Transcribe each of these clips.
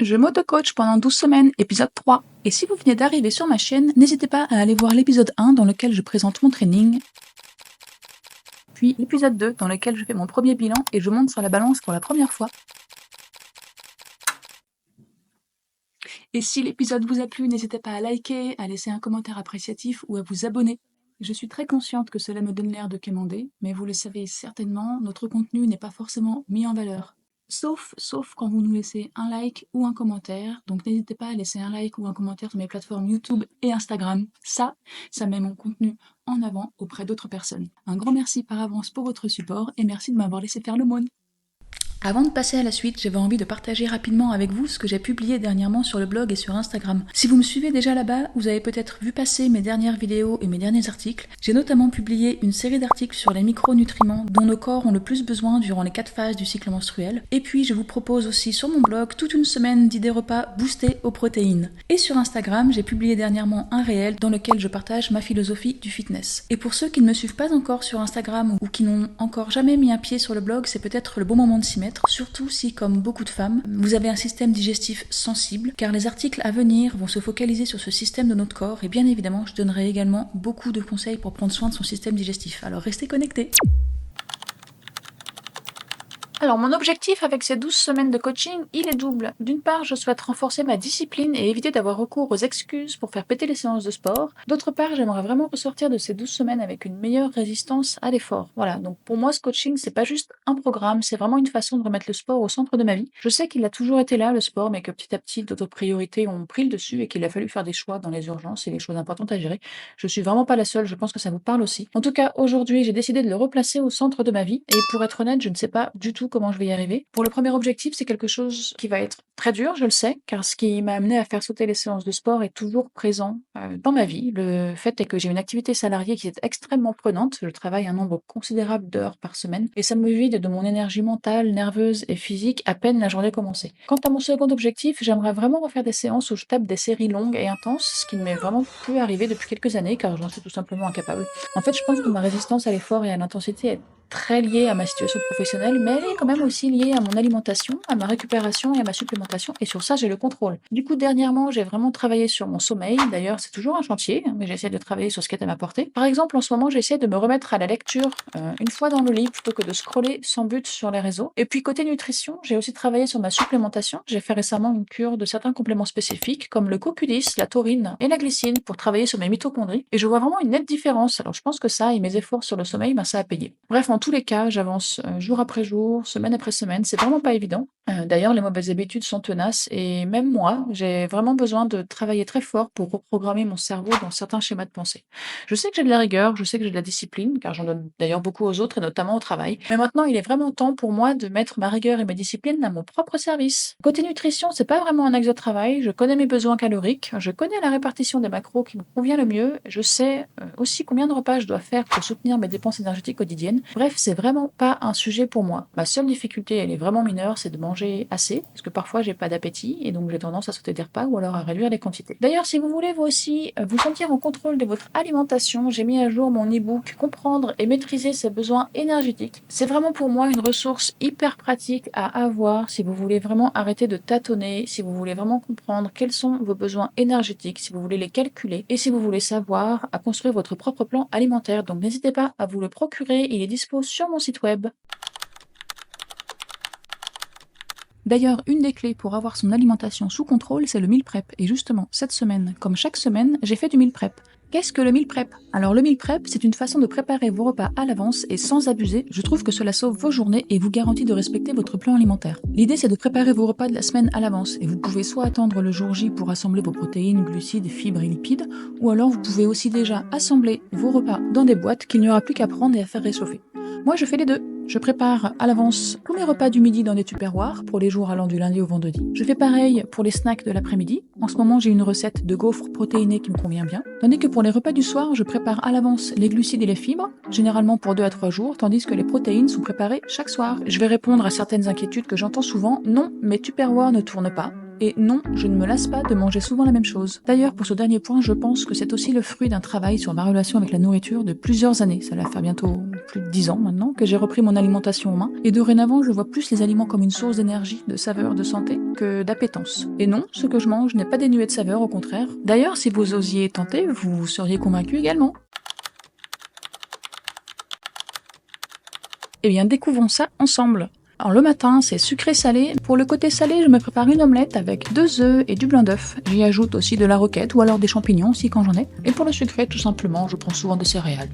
Je m'auto-coach pendant 12 semaines, épisode 3. Et si vous venez d'arriver sur ma chaîne, n'hésitez pas à aller voir l'épisode 1 dans lequel je présente mon training, puis l'épisode 2 dans lequel je fais mon premier bilan et je monte sur la balance pour la première fois. Et si l'épisode vous a plu, n'hésitez pas à liker, à laisser un commentaire appréciatif ou à vous abonner. Je suis très consciente que cela me donne l'air de quémander, mais vous le savez certainement, notre contenu n'est pas forcément mis en valeur. Sauf quand vous nous laissez un like ou un commentaire, donc n'hésitez pas à laisser un like ou un commentaire sur mes plateformes YouTube et Instagram. Ça met mon contenu en avant auprès d'autres personnes. Un grand merci par avance pour votre support et merci de m'avoir laissé faire l'aumône. Avant de passer à la suite, j'avais envie de partager rapidement avec vous ce que j'ai publié dernièrement sur le blog et sur Instagram. Si vous me suivez déjà là-bas, vous avez peut-être vu passer mes dernières vidéos et mes derniers articles. J'ai notamment publié une série d'articles sur les micronutriments dont nos corps ont le plus besoin durant les 4 phases du cycle menstruel. Et puis je vous propose aussi sur mon blog toute une semaine d'idées repas boostés aux protéines. Et sur Instagram, j'ai publié dernièrement un réel dans lequel je partage ma philosophie du fitness. Et pour ceux qui ne me suivent pas encore sur Instagram ou qui n'ont encore jamais mis un pied sur le blog, c'est peut-être le bon moment de s'y mettre. Surtout si, comme beaucoup de femmes, vous avez un système digestif sensible, car les articles à venir vont se focaliser sur ce système de notre corps, et bien évidemment, je donnerai également beaucoup de conseils pour prendre soin de son système digestif. Alors restez connectés. Alors, mon objectif avec ces 12 semaines de coaching, il est double. D'une part, je souhaite renforcer ma discipline et éviter d'avoir recours aux excuses pour faire péter les séances de sport. D'autre part, j'aimerais vraiment ressortir de ces 12 semaines avec une meilleure résistance à l'effort. Voilà, donc pour moi, ce coaching, c'est pas juste un programme, c'est vraiment une façon de remettre le sport au centre de ma vie. Je sais qu'il a toujours été là, le sport, mais que petit à petit, d'autres priorités ont pris le dessus et qu'il a fallu faire des choix dans les urgences et les choses importantes à gérer. Je suis vraiment pas la seule, je pense que ça vous parle aussi. En tout cas, aujourd'hui, j'ai décidé de le replacer au centre de ma vie et pour être honnête, je ne sais pas du tout comment je vais y arriver. Pour le premier objectif, c'est quelque chose qui va être très dur, je le sais, car ce qui m'a amené à faire sauter les séances de sport est toujours présent dans ma vie. Le fait est que j'ai une activité salariée qui est extrêmement prenante. Je travaille un nombre considérable d'heures par semaine et ça me vide de mon énergie mentale, nerveuse et physique à peine la journée commencée. Quant à mon second objectif, j'aimerais vraiment refaire des séances où je tape des séries longues et intenses, ce qui ne m'est vraiment plus arrivé depuis quelques années car j'en suis tout simplement incapable. En fait, je pense que ma résistance à l'effort et à l'intensité est très liée à ma situation professionnelle, mais elle est quand même aussi liée à mon alimentation, à ma récupération et à ma supplémentation, et sur ça, j'ai le contrôle. Du coup, dernièrement, j'ai vraiment travaillé sur mon sommeil. D'ailleurs, c'est toujours un chantier, mais j'essaie de travailler sur ce qui est à ma portée. Par exemple, en ce moment, j'essaie de me remettre à la lecture une fois dans le lit, plutôt que de scroller sans but sur les réseaux. Et puis, côté nutrition, j'ai aussi travaillé sur ma supplémentation. J'ai fait récemment une cure de certains compléments spécifiques, comme le CoQ10, la taurine et la glycine, pour travailler sur mes mitochondries, et je vois vraiment une nette différence. Alors, je pense que ça et mes efforts sur le sommeil, ça a payé. Bref, en tous les cas, j'avance jour après jour, semaine après semaine. C'est vraiment pas évident. D'ailleurs, les mauvaises habitudes sont tenaces et même moi, j'ai vraiment besoin de travailler très fort pour reprogrammer mon cerveau dans certains schémas de pensée. Je sais que j'ai de la rigueur, je sais que j'ai de la discipline, car j'en donne d'ailleurs beaucoup aux autres et notamment au travail. Mais maintenant, il est vraiment temps pour moi de mettre ma rigueur et ma discipline à mon propre service. Côté nutrition, c'est pas vraiment un axe de travail. Je connais mes besoins caloriques, je connais la répartition des macros qui me convient le mieux. Je sais aussi combien de repas je dois faire pour soutenir mes dépenses énergétiques quotidiennes. Bref, c'est vraiment pas un sujet pour moi. Ma seule difficulté, elle est vraiment mineure, c'est de manger assez, parce que parfois j'ai pas d'appétit et donc j'ai tendance à sauter des repas ou alors à réduire les quantités. D'ailleurs, si vous voulez vous aussi vous sentir en contrôle de votre alimentation, j'ai mis à jour mon e-book Comprendre et maîtriser ses besoins énergétiques. C'est vraiment pour moi une ressource hyper pratique à avoir si vous voulez vraiment arrêter de tâtonner, si vous voulez vraiment comprendre quels sont vos besoins énergétiques, si vous voulez les calculer et si vous voulez savoir à construire votre propre plan alimentaire. Donc n'hésitez pas à vous le procurer, il est dispo sur mon site web. D'ailleurs, une des clés pour avoir son alimentation sous contrôle, c'est le meal prep. Et justement, cette semaine, comme chaque semaine, j'ai fait du meal prep. Qu'est-ce que le meal prep? Alors le meal prep, c'est une façon de préparer vos repas à l'avance et sans abuser. Je trouve que cela sauve vos journées et vous garantit de respecter votre plan alimentaire. L'idée, c'est de préparer vos repas de la semaine à l'avance et vous pouvez soit attendre le jour J pour assembler vos protéines, glucides, fibres et lipides, ou alors vous pouvez aussi déjà assembler vos repas dans des boîtes qu'il n'y aura plus qu'à prendre et à faire réchauffer. Moi, je fais les deux. Je prépare à l'avance tous mes repas du midi dans des tupperwares pour les jours allant du lundi au vendredi. Je fais pareil pour les snacks de l'après-midi. En ce moment, j'ai une recette de gaufres protéinées qui me convient bien. Tandis que pour les repas du soir, je prépare à l'avance les glucides et les fibres, généralement pour 2 à 3 jours, tandis que les protéines sont préparées chaque soir. Je vais répondre à certaines inquiétudes que j'entends souvent. Non, mes tupperwares ne tournent pas. Et non, je ne me lasse pas de manger souvent la même chose. D'ailleurs, pour ce dernier point, je pense que c'est aussi le fruit d'un travail sur ma relation avec la nourriture de plusieurs années. Ça va faire bientôt plus de 10 ans maintenant que j'ai repris mon alimentation en main. Et dorénavant, je vois plus les aliments comme une source d'énergie, de saveur, de santé que d'appétence. Et non, ce que je mange n'est pas dénué de saveur, au contraire. D'ailleurs, si vous osiez tenter, vous seriez convaincu également. Eh bien, découvrons ça ensemble. Alors le matin, c'est sucré-salé. Pour le côté salé, je me prépare une omelette avec 2 œufs et du blanc d'œuf. J'y ajoute aussi de la roquette ou alors des champignons aussi quand j'en ai. Et pour le sucré, tout simplement, je prends souvent des céréales.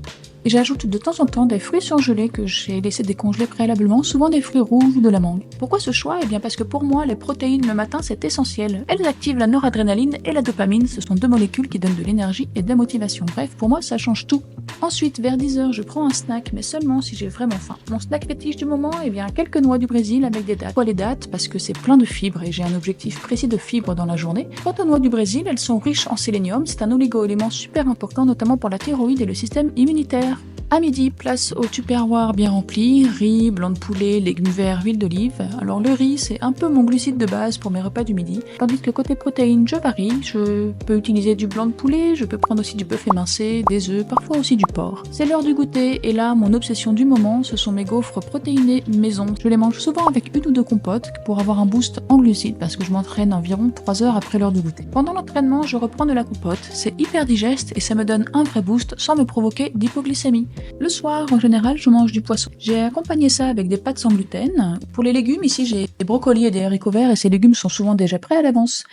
Et j'ajoute de temps en temps des fruits surgelés que j'ai laissé décongeler préalablement, souvent des fruits rouges ou de la mangue. Pourquoi ce choix? Eh bien parce que pour moi, les protéines le matin, c'est essentiel. Elles activent la noradrénaline et la dopamine, ce sont 2 molécules qui donnent de l'énergie et de la motivation. Bref, pour moi, ça change tout. Ensuite, vers 10h, je prends un snack, mais seulement si j'ai vraiment faim. Mon snack fétiche du moment, eh bien quelques noix du Brésil avec des dattes. Pourquoi les dattes? Parce que c'est plein de fibres et j'ai un objectif précis de fibres dans la journée. Quant aux noix du Brésil, elles sont riches en sélénium, c'est un oligo-élément super important, notamment pour la thyroïde et le système immunitaire. À midi, place au tupperware bien rempli, riz, blanc de poulet, légumes verts, huile d'olive. Alors le riz, c'est un peu mon glucide de base pour mes repas du midi, tandis que côté protéines, je varie. Je peux utiliser du blanc de poulet, je peux prendre aussi du bœuf émincé, des œufs, parfois aussi du porc. C'est l'heure du goûter, et là, mon obsession du moment, ce sont mes gaufres protéinés maison. Je les mange souvent avec 1 ou 2 compotes pour avoir un boost en glucides, parce que je m'entraîne environ 3 heures après l'heure du goûter. Pendant l'entraînement, je reprends de la compote, c'est hyper digeste et ça me donne un vrai boost sans me provoquer d'hypoglycémie. Le soir, en général, je mange du poisson. J'ai accompagné ça avec des pâtes sans gluten. Pour les légumes, ici, j'ai des brocolis et des haricots verts et ces légumes sont souvent déjà prêts à l'avance.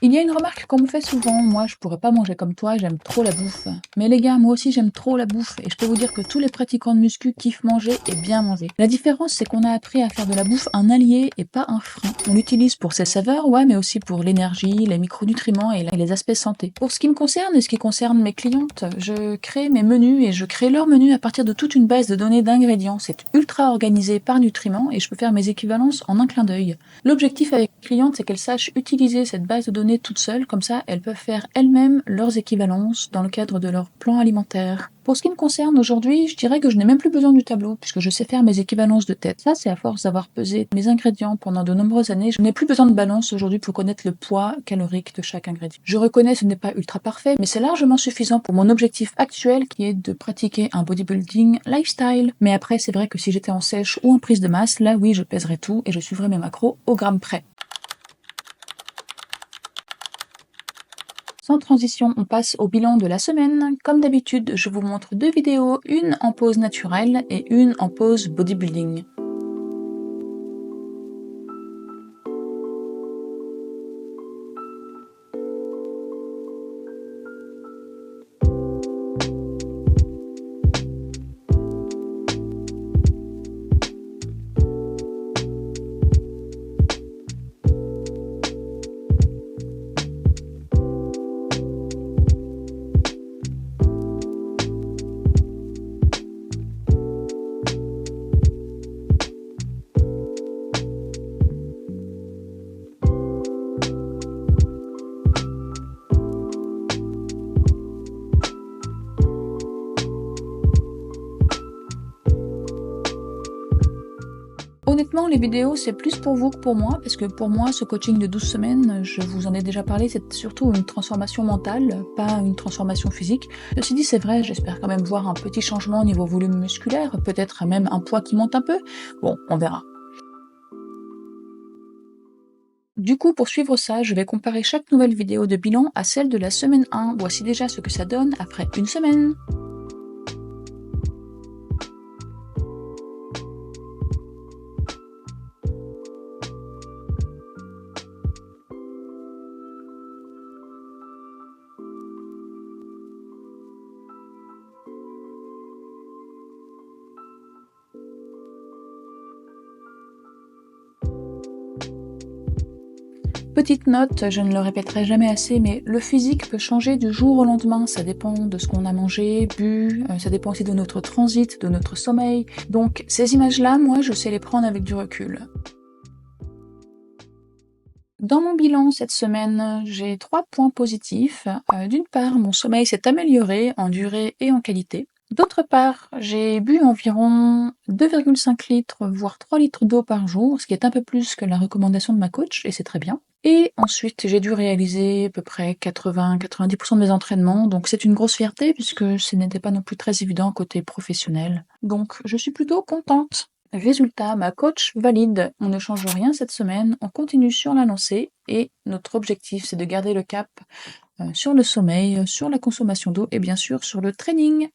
Il y a une remarque qu'on me fait souvent, moi je pourrais pas manger comme toi, j'aime trop la bouffe. Mais les gars, moi aussi j'aime trop la bouffe et je peux vous dire que tous les pratiquants de muscu kiffent manger et bien manger. La différence c'est qu'on a appris à faire de la bouffe un allié et pas un frein. On l'utilise pour ses saveurs, ouais, mais aussi pour l'énergie, les micronutriments et les aspects santé. Pour ce qui me concerne et ce qui concerne mes clientes, je crée mes menus et je crée leurs menus à partir de toute une base de données d'ingrédients. C'est ultra organisé par nutriments et je peux faire mes équivalences en un clin d'œil. L'objectif avec les clientes c'est qu'elles sachent utiliser cette base de données toutes seules, comme ça elles peuvent faire elles-mêmes leurs équivalences dans le cadre de leur plan alimentaire. Pour ce qui me concerne aujourd'hui, je dirais que je n'ai même plus besoin du tableau, puisque je sais faire mes équivalences de tête. Ça, c'est à force d'avoir pesé mes ingrédients pendant de nombreuses années. Je n'ai plus besoin de balance aujourd'hui pour connaître le poids calorique de chaque ingrédient. Je reconnais ce n'est pas ultra parfait, mais c'est largement suffisant pour mon objectif actuel qui est de pratiquer un bodybuilding lifestyle. Mais après, c'est vrai que si j'étais en sèche ou en prise de masse, là oui, je pèserais tout et je suivrais mes macros au gramme près. Sans transition, on passe au bilan de la semaine. Comme d'habitude, je vous montre 2 vidéos, une en pose naturelle et une en pose bodybuilding. Honnêtement, les vidéos, c'est plus pour vous que pour moi, parce que pour moi, ce coaching de 12 semaines, je vous en ai déjà parlé, c'est surtout une transformation mentale, pas une transformation physique. Ceci dit, c'est vrai, j'espère quand même voir un petit changement au niveau volume musculaire, peut-être même un poids qui monte un peu. Bon, on verra. Du coup, pour suivre ça, je vais comparer chaque nouvelle vidéo de bilan à celle de la semaine 1. Voici déjà ce que ça donne après une semaine. Petite note, je ne le répéterai jamais assez, mais le physique peut changer du jour au lendemain, ça dépend de ce qu'on a mangé, bu, ça dépend aussi de notre transit, de notre sommeil. Donc ces images-là, moi, je sais les prendre avec du recul. Dans mon bilan cette semaine, j'ai 3 points positifs. D'une part, mon sommeil s'est amélioré en durée et en qualité. D'autre part, j'ai bu environ 2,5 litres, voire 3 litres d'eau par jour, ce qui est un peu plus que la recommandation de ma coach, et c'est très bien. Et ensuite, j'ai dû réaliser à peu près 80-90% de mes entraînements, donc c'est une grosse fierté puisque ce n'était pas non plus très évident côté professionnel. Donc, je suis plutôt contente. Résultat, ma coach valide. On ne change rien cette semaine, on continue sur la lancée et notre objectif, c'est de garder le cap sur le sommeil, sur la consommation d'eau et bien sûr sur le training.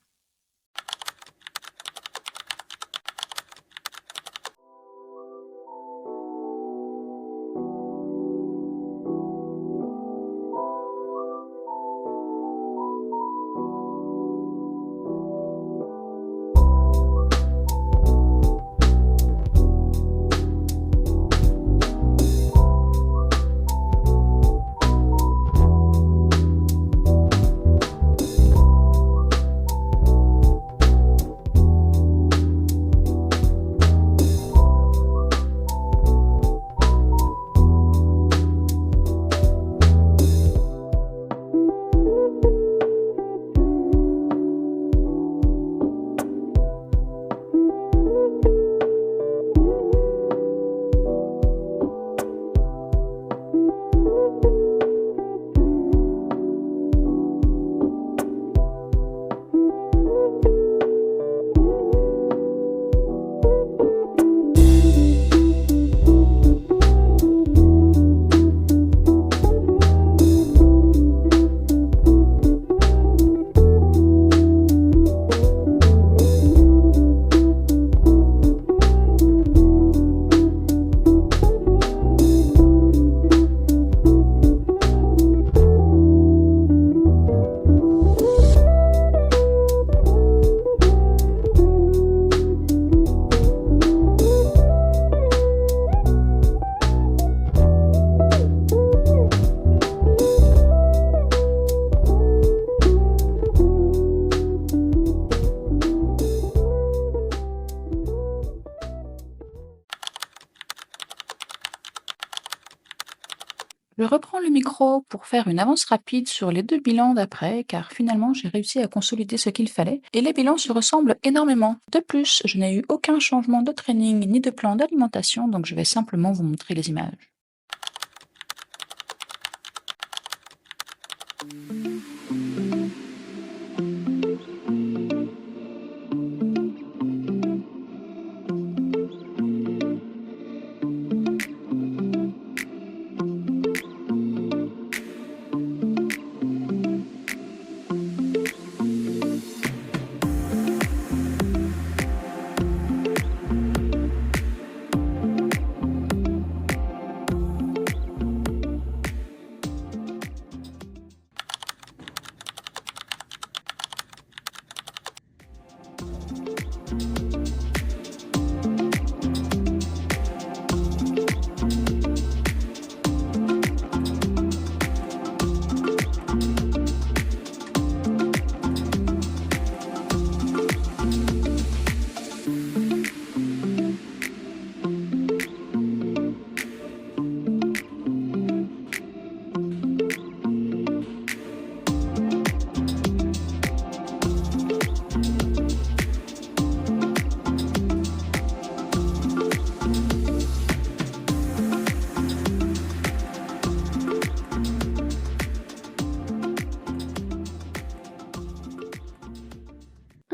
Je reprends le micro pour faire une avance rapide sur les 2 bilans d'après, car finalement j'ai réussi à consolider ce qu'il fallait et les bilans se ressemblent énormément. De plus, je n'ai eu aucun changement de training ni de plan d'alimentation, donc je vais simplement vous montrer les images.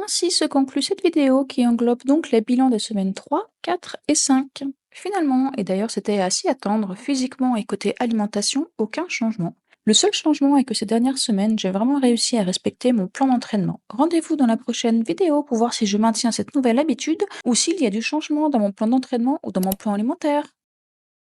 Ainsi se conclut cette vidéo qui englobe donc les bilans des semaines 3, 4 et 5. Finalement, et d'ailleurs c'était à s'y attendre, physiquement et côté alimentation, aucun changement. Le seul changement est que ces dernières semaines, j'ai vraiment réussi à respecter mon plan d'entraînement. Rendez-vous dans la prochaine vidéo pour voir si je maintiens cette nouvelle habitude ou s'il y a du changement dans mon plan d'entraînement ou dans mon plan alimentaire.